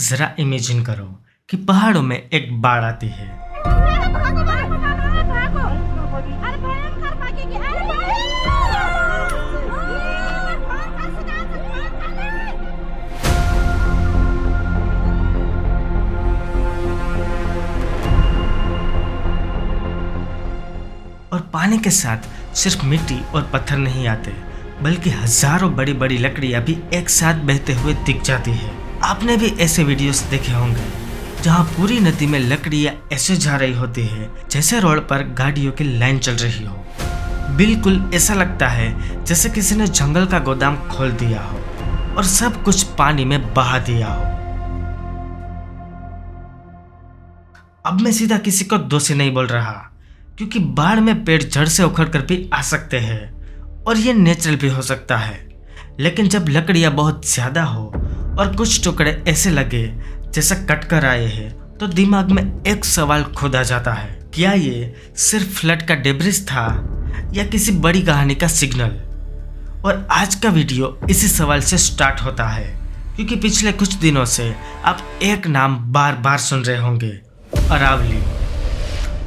जरा इमेजिन करो कि पहाड़ों में एक बाढ़ आती है। भागो भागो भागो भागो अरे भयंकर भागेगी अरे और पानी के साथ सिर्फ मिट्टी और पत्थर नहीं आते, बल्कि हजारों बड़ी बड़ी लकड़ियां भी एक साथ बहते हुए दिख जाती है। आपने भी ऐसे वीडियोस देखे होंगे जहां पूरी नदी में लकड़ियां ऐसे जा रही होती है जैसे रोड पर गाड़ियों की लाइन चल रही हो। बिल्कुल ऐसा लगता है जैसे किसी ने जंगल का गोदाम खोल दिया हो और सब कुछ पानी में बहा दिया हो। अब मैं सीधा किसी को दोषी नहीं बोल रहा, क्योंकि बाढ़ में पेड़ जड़ से उखड़ कर भी आ सकते हैं और ये नेचुरल भी हो सकता है। लेकिन जब लकड़ियां बहुत ज्यादा हो और कुछ टुकड़े ऐसे लगे जैसे कट कर आए हैं, तो दिमाग में एक सवाल खुद आ जाता है, क्या ये सिर्फ फ्लड का डेब्रिस था या किसी बड़ी कहानी का सिग्नल? और आज का वीडियो इसी सवाल से स्टार्ट होता है, क्योंकि पिछले कुछ दिनों से आप एक नाम बार बार सुन रहे होंगे, अरावली।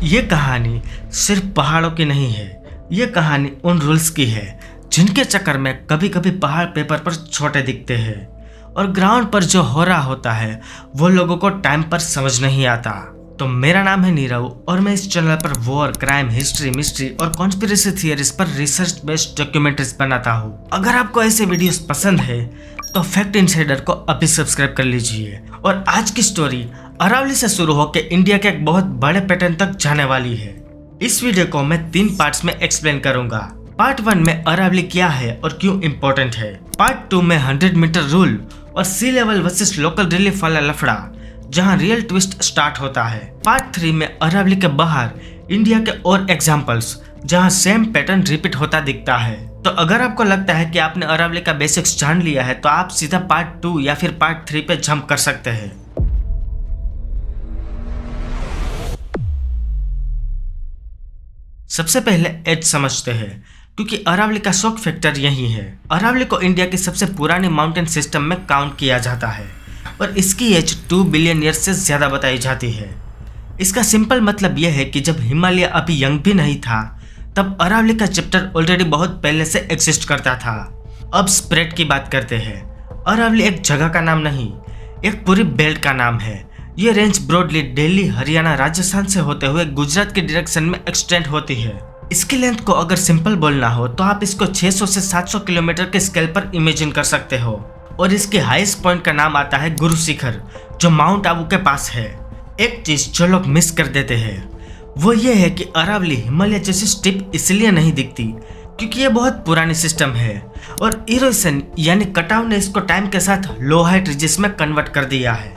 ये कहानी सिर्फ पहाड़ों की नहीं है, ये कहानी उन रूल्स की है जिनके चक्कर में कभी कभी पहाड़ पेपर पर छोटे दिखते हैं और ग्राउंड पर जो हो रहा होता है वो लोगों को टाइम पर समझ नहीं आता। तो मेरा नाम है नीरव और मैं इस चैनल पर वॉर, क्राइम, हिस्ट्री, मिस्ट्री और कॉन्स्पिरेसी थियरीज पर रिसर्च बेस्ड डॉक्यूमेंट्रीज बनाता हूँ। अगर आपको ऐसे वीडियोस पसंद है तो फैक्ट इनसाइडर को अभी सब्सक्राइब कर लीजिए। और आज की स्टोरी अरावली से शुरू होकर इंडिया के एक बहुत बड़े पैटर्न तक जाने वाली है। इस वीडियो को मैं 3 पार्ट्स में एक्सप्लेन करूंगा। पार्ट 1 में अरावली क्या है और क्यों इम्पोर्टेंट है। पार्ट 2 में 100 मीटर रूल और सी लेवल वर्सेस लोकल रिलीफ वाला लफड़ा, जहां रियल ट्विस्ट स्टार्ट होता है। पार्ट 3 में अरावली के बाहर इंडिया के और एग्जांपल्स, जहां सेम पैटर्न रिपीट होता दिखता है। तो अगर आपको लगता है कि आपने अरावली का बेसिक्स जान लिया है, तो आप सीधा पार्ट 2 या फिर पार्ट 3 पे जंप कर सकते हैं। सबसे पहले एज समझते हैं, क्योंकि अरावली का शॉक फैक्टर यही है। अरावली को इंडिया की सबसे पुरानी माउंटेन सिस्टम में काउंट किया जाता है और इसकी एज 2 बिलियन ईयर्स से ज्यादा बताई जाती है। इसका सिंपल मतलब यह है कि जब हिमालय अभी यंग भी नहीं था, तब अरावली का चैप्टर ऑलरेडी बहुत पहले से एग्जिस्ट करता था। अब स्प्रेड की बात करते हैं। अरावली एक जगह का नाम नहीं, एक पूरी बेल्ट का नाम है। ये रेंज ब्रॉडली दिल्ली, हरियाणा, राजस्थान से होते हुए गुजरात के डायरेक्शन में एक्सटेंड होती है। इसकी लेंथ को अगर सिंपल बोलना हो तो आप इसको 600 से 700 किलोमीटर के स्केल पर इमेजिन कर सकते हो। और इसके हाईएस्ट पॉइंट का नाम आता है गुरु शिखर, जो माउंट आबू के पास है। एक चीज जो लोग मिस कर देते हैं वो ये है कि अरावली हिमालय जैसी स्टिप इसलिए नहीं दिखती क्योंकि ये बहुत पुरानी सिस्टम है और इरोशन यानी कटाव ने इसको टाइम के साथ लो हाइट रिजेस में कन्वर्ट कर दिया है।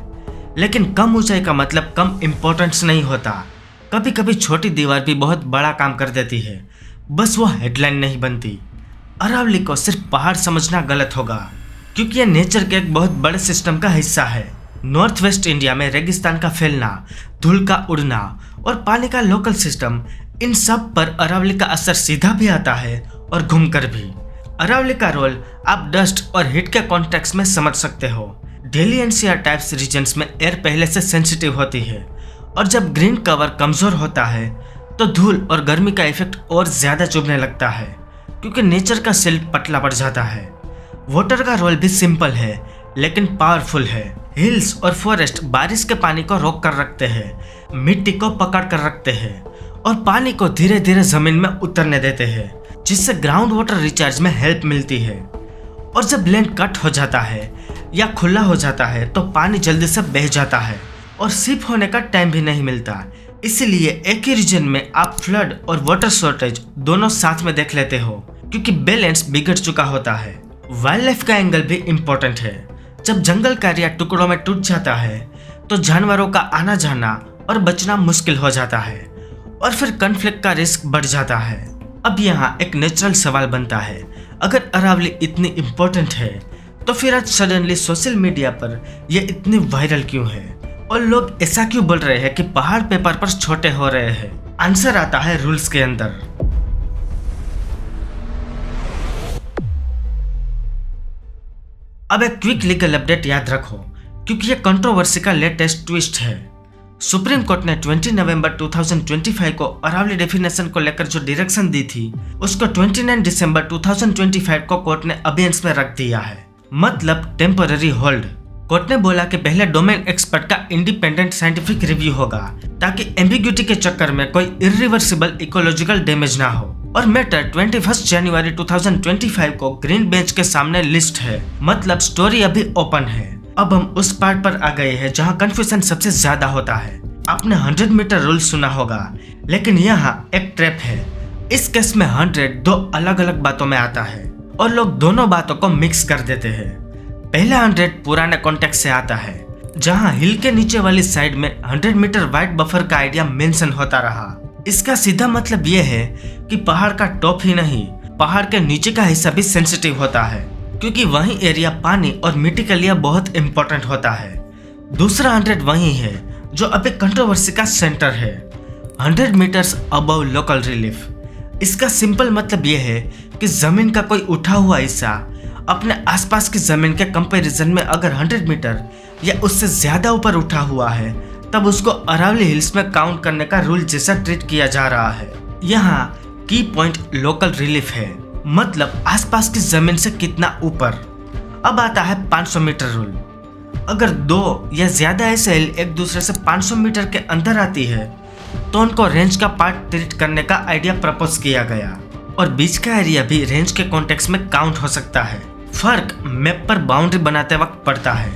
लेकिन कम ऊंचाई का मतलब कम इम्पोर्टेंस नहीं होता। कभी कभी छोटी दीवार भी बहुत बड़ा काम कर देती है, बस वो हेडलाइन नहीं बनती। अरावली को सिर्फ पहाड़ समझना गलत होगा, क्योंकि ये नेचर के एक बहुत बड़े सिस्टम का हिस्सा है। नॉर्थ वेस्ट इंडिया में रेगिस्तान का फैलना, धूल का उड़ना और पानी का लोकल सिस्टम, इन सब पर अरावली का असर सीधा भी आता है और घूमकर भी। अरावली का रोल आप डस्ट और हीट के कॉन्टेक्स्ट में समझ सकते हो। दिल्ली एनसीआर टाइप्स रीजन्स में एयर पहले से सेंसिटिव होती है और जब ग्रीन कवर कमजोर होता है तो धूल और गर्मी का इफेक्ट और ज्यादा चुभने लगता है, क्योंकि नेचर का सिल्क पतला पड़ जाता है। वाटर का रोल भी सिंपल है लेकिन पावरफुल है। हिल्स और फॉरेस्ट बारिश के पानी को रोक कर रखते हैं, मिट्टी को पकड़ कर रखते हैं और पानी को धीरे धीरे जमीन में उतरने देते हैं, जिससे ग्राउंड वाटर रिचार्ज में हेल्प मिलती है। और जब लैंड कट हो जाता है या खुला हो जाता है तो पानी जल्दी से बह जाता है और सिप होने का टाइम भी नहीं मिलता। इसीलिए एक ही रीजन में आप फ्लड और वाटर शॉर्टेज दोनों साथ में देख लेते हो, क्योंकि बैलेंस बिगड़ चुका होता है। वाइल्ड लाइफ का एंगल भी इम्पोर्टेंट है। जब जंगल का एरिया टुकड़ों में टूट जाता है तो जानवरों का आना जाना और बचना मुश्किल हो जाता है और फिर कॉन्फ्लिक्ट का रिस्क बढ़ जाता है। अब यहाँ एक नेचुरल सवाल बनता है, अगर अरावली इतनी इम्पोर्टेंट है तो फिर आज सडनली सोशल मीडिया पर यह इतनी वायरल क्यों है और लोग ऐसा क्यों बोल रहे हैं कि पहाड़ पेपर पर छोटे हो रहे हैं? आंसर आता है रूल्स के अंदर। अब एक क्विक लीगल अपडेट याद रखो, क्योंकि ये कंट्रोवर्सी का लेटेस्ट ट्विस्ट है। सुप्रीम कोर्ट ने 20 नवंबर 2025 को अरावली डेफिनेशन को लेकर जो डायरेक्शन दी थी उसको 29 दिसंबर 2025 को कोर्ट ने अबेयंस में रख दिया है, मतलब टेम्पररी होल्ड। कोर्ट ने बोला कि पहले डोमेन एक्सपर्ट का इंडिपेंडेंट साइंटिफिक रिव्यू होगा ताकि एम्बिग्यूटी के चक्कर में कोई इरिवर्सिबल इकोलॉजिकल डैमेज ना हो, और मैटर 21 जनवरी 2025 को ग्रीन बेंच के सामने लिस्ट है, मतलब स्टोरी अभी ओपन है। अब हम उस पार्ट पर आ गए हैं जहां कंफ्यूजन सबसे ज्यादा होता है। आपने 100 मीटर रूल सुना होगा, लेकिन यहाँ एक ट्रैप है। इस केस में 100 दो अलग अलग बातों में आता है और लोग दोनों बातों को मिक्स कर देते हैं। पहला 100 पुराने कॉन्टेक्स्ट से आता है, जहां हिल के नीचे वाली साइड में 100 मीटर वाइड बफर का आइडिया मेंशन होता रहा। इसका सीधा मतलब यह है कि पहाड़ का टॉप ही नहीं, पहाड़ के नीचे का हिस्सा भी सेंसिटिव होता है, क्योंकि वही एरिया पानी और मिट्टी के लिए बहुत इंपॉर्टेंट होता है। दूसरा 100 वही है जो अभी कंट्रोवर्सी का सेंटर है, 100 मीटर्स अबव लोकल रिलीफ। इसका सिंपल मतलब यह है कि जमीन का कोई उठा हुआ हिस्सा अपने आसपास की जमीन के कंपैरिजन में अगर 100 मीटर या उससे ज्यादा ऊपर उठा हुआ है, तब उसको अरावली हिल्स में काउंट करने का रूल जैसा ट्रीट किया जा रहा है। यहाँ की पॉइंट लोकल रिलीफ है, मतलब आसपास की जमीन से कितना ऊपर। अब आता है 500 मीटर रूल। अगर दो या ज्यादा ऐसे हिल एक दूसरे से 500 मीटर के अंदर आती है तो उनको रेंज का पार्ट ट्रीट करने का आइडिया प्रपोज किया गया, और बीच का एरिया भी रेंज के कॉन्टेक्स्ट में काउंट हो सकता है। फर्क मैप पर बाउंड्री बनाते वक्त पड़ता है।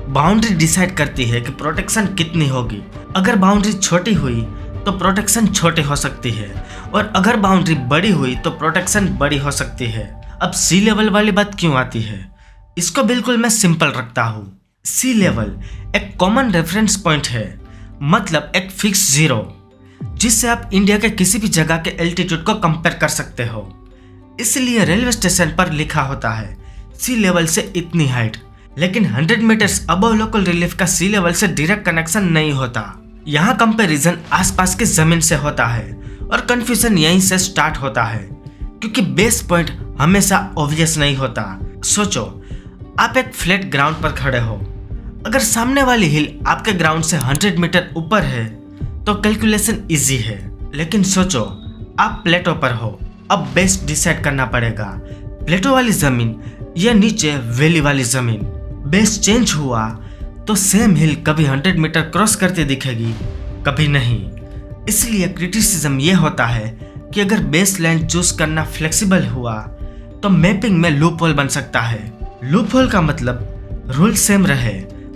बाउंड्री डिसाइड करती है कि प्रोटेक्शन कितनी होगी। अगर बाउंड्री छोटी हुई तो प्रोटेक्शन छोटी हो सकती है, और अगर बाउंड्री बड़ी हुई तो प्रोटेक्शन बड़ी हो सकती है। अब सी लेवल वाली बात क्यों आती है? इसको बिल्कुल मैं सिंपल रखता हूँ। सी लेवल एक कॉमन रेफरेंस पॉइंट है, मतलब एक फिक्स जीरो, जिससे आप इंडिया के किसी भी जगह के एल्टीट्यूड को कंपेयर कर सकते हो। इसलिए रेलवे स्टेशन पर लिखा होता है सी लेवल से इतनी हाइट, लेकिन 100 मीटर्स अबव लोकल रिलीफ का सी लेवल से डायरेक्ट कनेक्शन नहीं होता। यहाँ कंपैरिजन आसपास की जमीन से होता है, और कंफ्यूजन यहीं से स्टार्ट होता है, क्योंकि बेस पॉइंट हमेशा ऑब्वियस नहीं होता। सोचो, आप एक फ्लैट ग्राउंड पर खड़े हो। अगर सामने वाली हिल आपके ग्राउंड से 100 मीटर ऊपर है तो कैलकुलेशन इजी है, लेकिन सोचो आप प्लेटो पर हो। अब बेस डिसाइड करना पड़ेगा, प्लेटो वाली जमीन या नीचे वैली वाली जमीन। बेस चेंज हुआ तो सेम हिल कभी 100 मीटर क्रॉस करते दिखेगी, कभी नहीं। इसलिए क्रिटिसिज्म ये होता है कि अगर बेस लाइन चूज करना फ्लेक्सिबल हुआ तो मैपिंग में लूप होल बन सकता है। लूप होल का मतलब रूल सेम रहे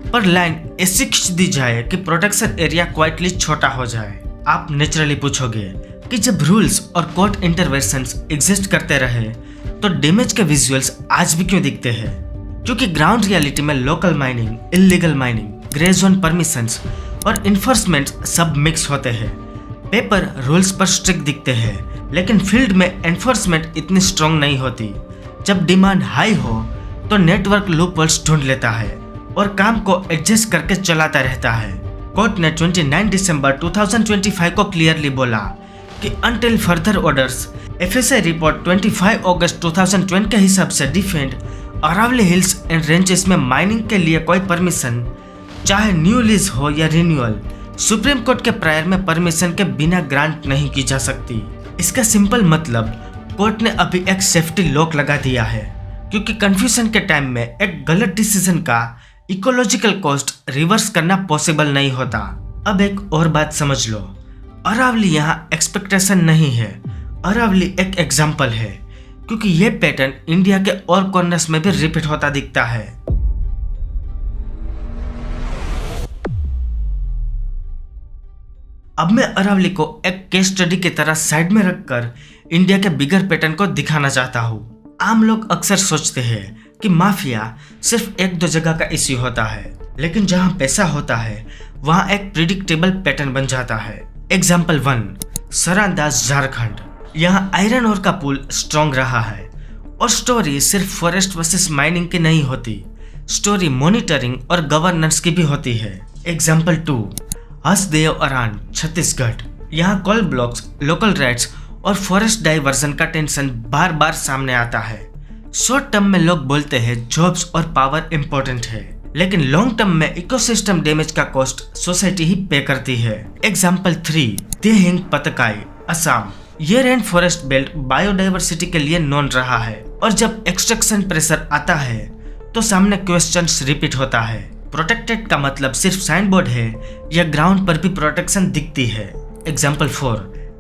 पर लाइन ऐसी खींच दी जाए कि प्रोटेक्शन एरिया क्वाइटली छोटा हो जाए। आप नेचुरली पूछोगे कि जब रूल्स और कोर्ट इंटरवेंशंस एग्जिस्ट करते रहे तो डैमेज के विजुअल्स आज भी क्यों दिखते हैं? क्योंकि ग्राउंड रियलिटी में local mining, illegal mining, grey zone permissions और इन्फोर्समेंट सब मिक्स होते हैं। पेपर रूल्स पर स्ट्रिक्ट दिखते हैं, लेकिन फील्ड में एनफोर्समेंट इतनी स्ट्रॉन्ग नहीं होती। जब डिमांड हाई हो तो नेटवर्क लूप होल्स ढूंढ लेता है और काम को एडजस्ट करके चलाता रहता है। कोर्ट ने 29 दिसंबर 2025 को क्लियरली बोला कि until further orders, FSI report 25 अगस्त 2020 के हिसाब से defend Aravalli hills and ranges में माइनिंग के लिए कोई परमिशन, चाहे न्यू लीज हो या रिन्यूअल, सुप्रीम कोर्ट के प्रायर में परमिशन के बिना ग्रांट नहीं की जा सकती। इसका सिंपल मतलब कोर्ट ने अभी एक सेफ्टी लॉक लगा दिया है, क्योंकि कंफ्यूजन के टाइम में एक गलत डिसीजन का इकोलॉजिकल कॉस्ट रिवर्स करना पॉसिबल नहीं होता। अब एक और बात समझ लो, अरावली यहाँ एक्सपेक्टेशन नहीं है, अरावली एक एग्जाम्पल है, क्योंकि ये पैटर्न इंडिया के और कॉर्नर्स में भी रिपीट होता दिखता है। अब मैं अरावली को एक केस स्टडी की तरह साइड में रखकर इंडिया के बिगर पैटर्न को दिखाना चाहता हूँ। आम लोग अक्सर सोचते हैं कि माफिया सिर्फ एक दो जगह का इश्यू होता है, लेकिन जहाँ पैसा होता है वहाँ एक प्रिडिक्टेबल पैटर्न बन जाता है। एग्जाम्पल 1, सरांदाज झारखंड। यहाँ आयरन ओर का पुल स्ट्रॉन्ग रहा है, और स्टोरी सिर्फ फॉरेस्ट वर्सेस माइनिंग की नहीं होती, स्टोरी मॉनिटरिंग और गवर्नेंस की भी होती है। एग्जाम्पल 2, हसदेव अरान छत्तीसगढ़। यहाँ कोल ब्लॉक्स, लोकल राइट्स और फॉरेस्ट डाइवर्जन का टेंशन बार बार सामने आता है। शॉर्ट टर्म में लोग बोलते हैं जॉब्स और पावर इंपॉर्टेंट है, लेकिन लॉन्ग टर्म में इकोसिस्टम डैमेज का कॉस्ट सोसाइटी ही पे करती है। एग्जाम्पल 3, देहिंग पतकाई, असम। ये रेन फॉरेस्ट बेल्ट बायोडाइवर्सिटी के लिए नोन रहा है और जब एक्सट्रैक्शन प्रेशर आता है तो सामने क्वेश्चंस रिपीट होता है। प्रोटेक्टेड का मतलब सिर्फ साइन बोर्ड है या ग्राउंड पर भी प्रोटेक्शन दिखती है। Example 4,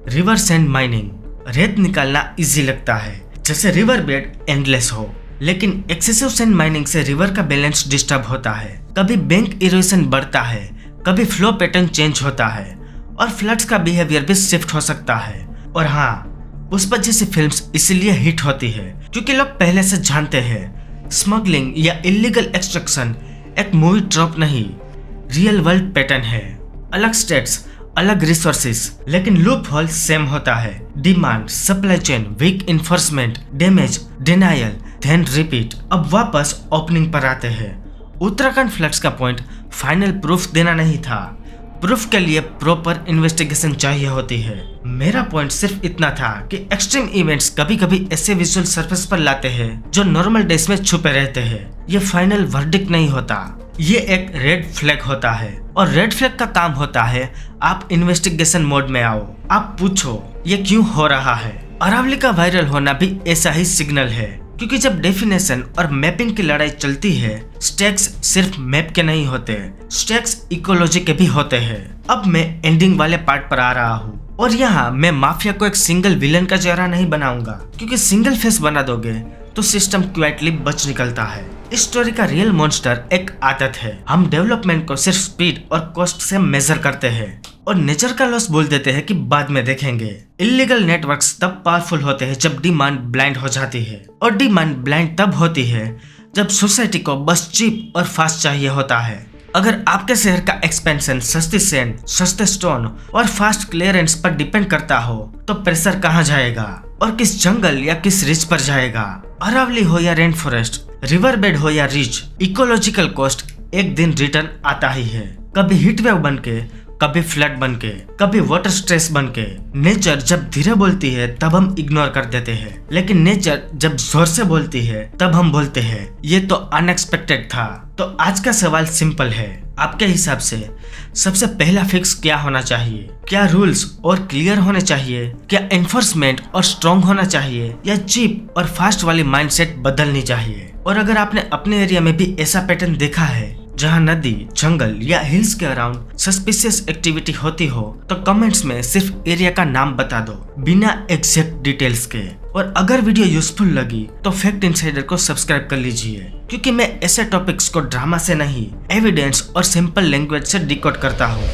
river sand mining. रेत निकालना इजी लगता है जैसे रिवर बेड एंडलेस हो, लेकिन एक्सेसिव सैंड माइनिंग से रिवर का बैलेंस डिस्टर्ब होता है। कभी बैंक इरोजन बढ़ता है, कभी फ्लो पैटर्न चेंज होता है और फ्लड्स का बिहेवियर भी शिफ्ट हो सकता है। और हाँ, पुष्पा जैसी फिल्म्स इसीलिए हिट होती है क्योंकि लोग पहले से जानते हैं स्मगलिंग या इलीगल एक्सट्रैक्शन एक मूवी ट्रॉप नहीं, रियल वर्ल्ड पैटर्न है। अलग स्टेट्स, अलग रिसोर्सेस, लेकिन लूप होल सेम होता है। Demand, supply chain, weak enforcement, damage, denial, then repeat. अब वापस ओपनिंग पर आते हैं। उत्तराखंड फ्लड्स का पॉइंट फाइनल प्रूफ देना नहीं था, प्रूफ के लिए प्रॉपर इन्वेस्टिगेशन चाहिए होती है। मेरा पॉइंट सिर्फ इतना था कि एक्सट्रीम इवेंट्स कभी कभी ऐसे विजुअल सरफेस पर लाते हैं जो नॉर्मल डेज में छुपे रहते हैं। ये फाइनल वर्डिक्ट नहीं होता, ये एक रेड फ्लैग होता है और रेड फ्लैग का काम होता है आप इन्वेस्टिगेशन मोड में आओ, आप पूछो ये क्यों हो रहा है। अरावली का वायरल होना भी ऐसा ही सिग्नल है क्योंकि जब डेफिनेशन और मैपिंग की लड़ाई चलती है, स्टेक्स सिर्फ मैप के नहीं होते, स्टेक्स इकोलॉजी के भी होते हैं। अब मैं एंडिंग वाले पार्ट पर आ रहा हूँ और यहाँ मैं माफिया को एक सिंगल विलन का चेहरा नहीं बनाऊंगा क्योंकि सिंगल फेस बना दोगे तो सिस्टम क्वाइटली बच निकलता है। इस स्टोरी का रियल मॉन्स्टर एक आदत है। हम डेवलपमेंट को सिर्फ स्पीड और कॉस्ट से मेजर करते हैं और नेचर का लॉस बोल देते हैं कि बाद में देखेंगे। इलीगल नेटवर्क्स तब पावरफुल होते हैं जब डिमांड ब्लाइंड हो जाती है और डिमांड ब्लाइंड तब होती है जब सोसाइटी को बस चीप और फास्ट चाहिए होता है। अगर आपके शहर का एक्सपेंशन सस्ती सैंड, सस्ते स्टोन और फास्ट क्लियरेंस पर डिपेंड करता हो तो प्रेशर कहाँ जाएगा और किस जंगल या किस रिच पर जाएगा। अरावली हो या रेन फॉरेस्ट, रिवर बेड हो या रिच, इकोलॉजिकल कॉस्ट एक दिन रिटर्न आता ही है। कभी हीट वेव बन के, कभी फ्लड बन के, कभी वाटर स्ट्रेस बन के। नेचर जब धीरे बोलती है तब हम इग्नोर कर देते हैं, लेकिन नेचर जब जोर से बोलती है तब हम बोलते हैं ये तो अनएक्सपेक्टेड था। तो आज का सवाल सिंपल है, आपके हिसाब से सबसे पहला फिक्स क्या होना चाहिए? क्या रूल्स और क्लियर होने चाहिए? क्या एनफोर्समेंट और स्ट्रॉन्ग होना चाहिए या चीप और फास्ट वाली माइंडसेट बदलनी चाहिए? और अगर आपने अपने एरिया में भी ऐसा पैटर्न देखा है जहां नदी, जंगल या हिल्स के अराउंड सस्पिशियस एक्टिविटी होती हो तो कमेंट्स में सिर्फ एरिया का नाम बता दो बिना एग्जैक्ट डिटेल्स के। और अगर वीडियो यूजफुल लगी तो फैक्ट इनसाइडर को सब्सक्राइब कर लीजिए क्योंकि मैं ऐसे टॉपिक्स को ड्रामा से नहीं, एविडेंस और सिंपल लैंग्वेज से डिकोड करता हूँ।